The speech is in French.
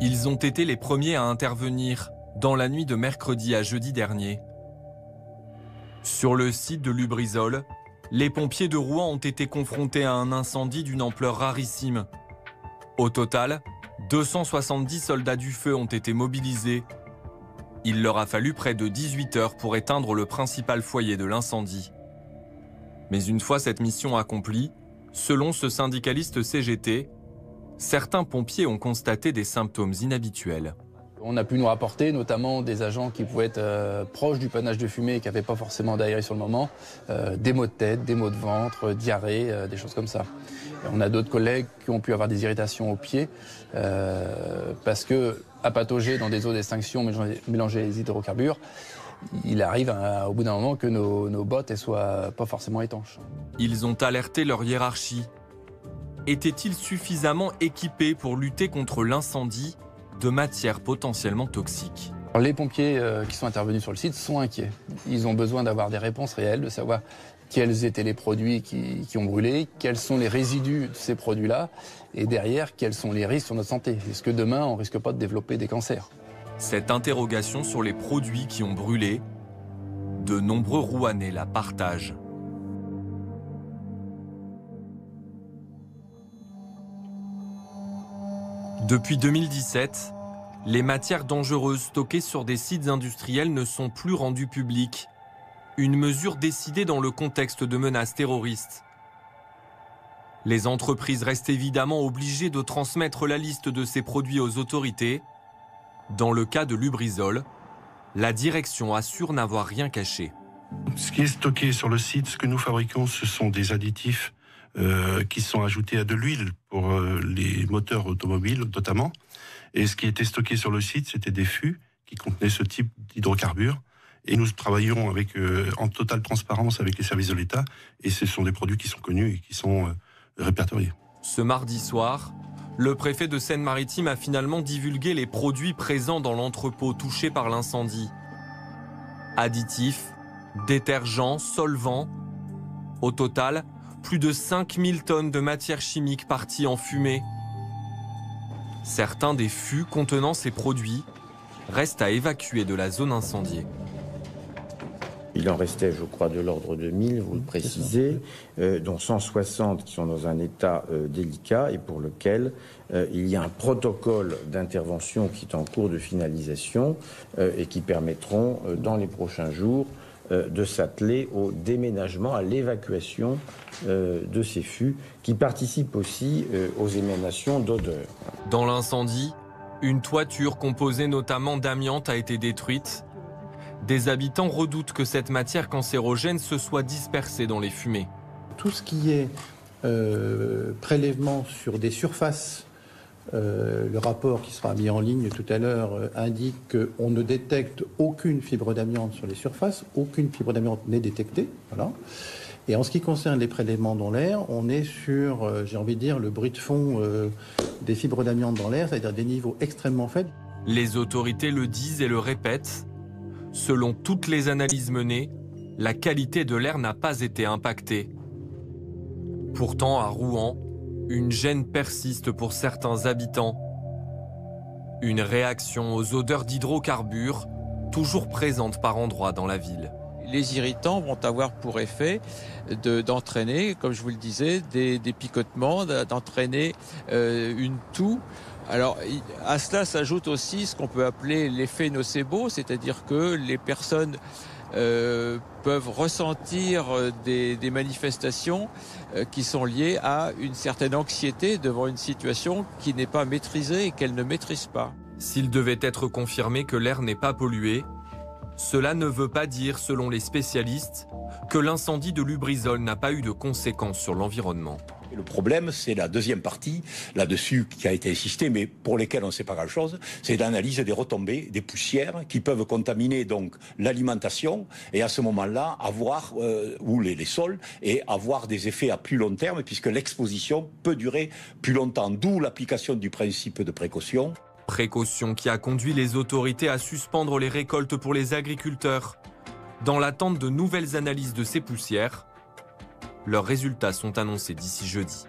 Ils ont été les premiers à intervenir dans la nuit de mercredi à jeudi dernier. Sur le site de Lubrizol, les pompiers de Rouen ont été confrontés à un incendie d'une ampleur rarissime. Au total, 270 soldats du feu ont été mobilisés. Il leur a fallu près de 18 heures pour éteindre le principal foyer de l'incendie. Mais une fois cette mission accomplie, selon ce syndicaliste CGT, certains pompiers ont constaté des symptômes inhabituels. On a pu nous rapporter notamment des agents qui pouvaient être proches du panache de fumée et qui n'avaient pas forcément d'aéré sur le moment, des maux de tête, des maux de ventre, diarrhée, des choses comme ça. On a d'autres collègues qui ont pu avoir des irritations aux pieds parce que, à patauger dans des eaux d'extinction mélangées les hydrocarbures, il arrive au bout d'un moment que nos bottes ne soient pas forcément étanches. Ils ont alerté leur hiérarchie. Étaient-ils suffisamment équipés pour lutter contre l'incendie de matières potentiellement toxiques? Les pompiers qui sont intervenus sur le site sont inquiets. Ils ont besoin d'avoir des réponses réelles, de savoir quels étaient les produits qui ont brûlé, quels sont les résidus de ces produits-là, et derrière, quels sont les risques sur notre santé. Est-ce que demain, on ne risque pas de développer des cancers? Cette interrogation sur les produits qui ont brûlé, de nombreux Rouennais la partagent. Depuis 2017, les matières dangereuses stockées sur des sites industriels ne sont plus rendues publiques. Une mesure décidée dans le contexte de menaces terroristes. Les entreprises restent évidemment obligées de transmettre la liste de ces produits aux autorités. Dans le cas de Lubrizol, la direction assure n'avoir rien caché. Ce qui est stocké sur le site, ce que nous fabriquons, ce sont des additifs qui sont ajoutés à de l'huile pour les moteurs automobiles notamment. Et ce qui était stocké sur le site, c'était des fûts qui contenaient ce type d'hydrocarbures. Et nous travaillons en totale transparence avec les services de l'État. Et ce sont des produits qui sont connus et qui sont répertoriés. Ce mardi soir, le préfet de Seine-Maritime a finalement divulgué les produits présents dans l'entrepôt touché par l'incendie. Additifs, détergents, solvants. Au total, plus de 5000 tonnes de matières chimiques parties en fumée. Certains des fûts contenant ces produits restent à évacuer de la zone incendiée. Il en restait, je crois, de l'ordre de 1000, vous le précisez, dont 160 qui sont dans un état délicat et pour lequel il y a un protocole d'intervention qui est en cours de finalisation et qui permettront, dans les prochains jours, de s'atteler au déménagement, à l'évacuation de ces fûts qui participent aussi aux émanations d'odeurs. Dans l'incendie, une toiture composée notamment d'amiante a été détruite. Des habitants redoutent que cette matière cancérogène se soit dispersée dans les fumées. Tout ce qui est prélèvement sur des surfaces, le rapport qui sera mis en ligne tout à l'heure indique qu'on ne détecte aucune fibre d'amiante sur les surfaces, aucune fibre d'amiante n'est détectée. Voilà. Et en ce qui concerne les prélèvements dans l'air, on est sur, j'ai envie de dire, le bruit de fond des fibres d'amiante dans l'air, c'est-à-dire des niveaux extrêmement faibles. Les autorités le disent et le répètent. Selon toutes les analyses menées, la qualité de l'air n'a pas été impactée. Pourtant, à Rouen, une gêne persiste pour certains habitants. Une réaction aux odeurs d'hydrocarbures, toujours présente par endroits dans la ville. Les irritants vont avoir pour effet d'entraîner, comme je vous le disais, des picotements, d'entraîner une toux. Alors, à cela s'ajoute aussi ce qu'on peut appeler l'effet nocebo, c'est-à-dire que les personnes peuvent ressentir des manifestations qui sont liées à une certaine anxiété devant une situation qui n'est pas maîtrisée et qu'elle ne maîtrise pas. S'il devait être confirmé que l'air n'est pas pollué, cela ne veut pas dire, selon les spécialistes, que l'incendie de Lubrizol n'a pas eu de conséquences sur l'environnement. Le problème, c'est la deuxième partie, là-dessus, qui a été insisté, mais pour lesquelles on ne sait pas grand-chose, c'est l'analyse des retombées, des poussières qui peuvent contaminer donc l'alimentation et à ce moment-là avoir, ou les sols, et avoir des effets à plus long terme, puisque l'exposition peut durer plus longtemps, d'où l'application du principe de précaution. Précaution qui a conduit les autorités à suspendre les récoltes pour les agriculteurs. Dans l'attente de nouvelles analyses de ces poussières, leurs résultats sont annoncés d'ici jeudi.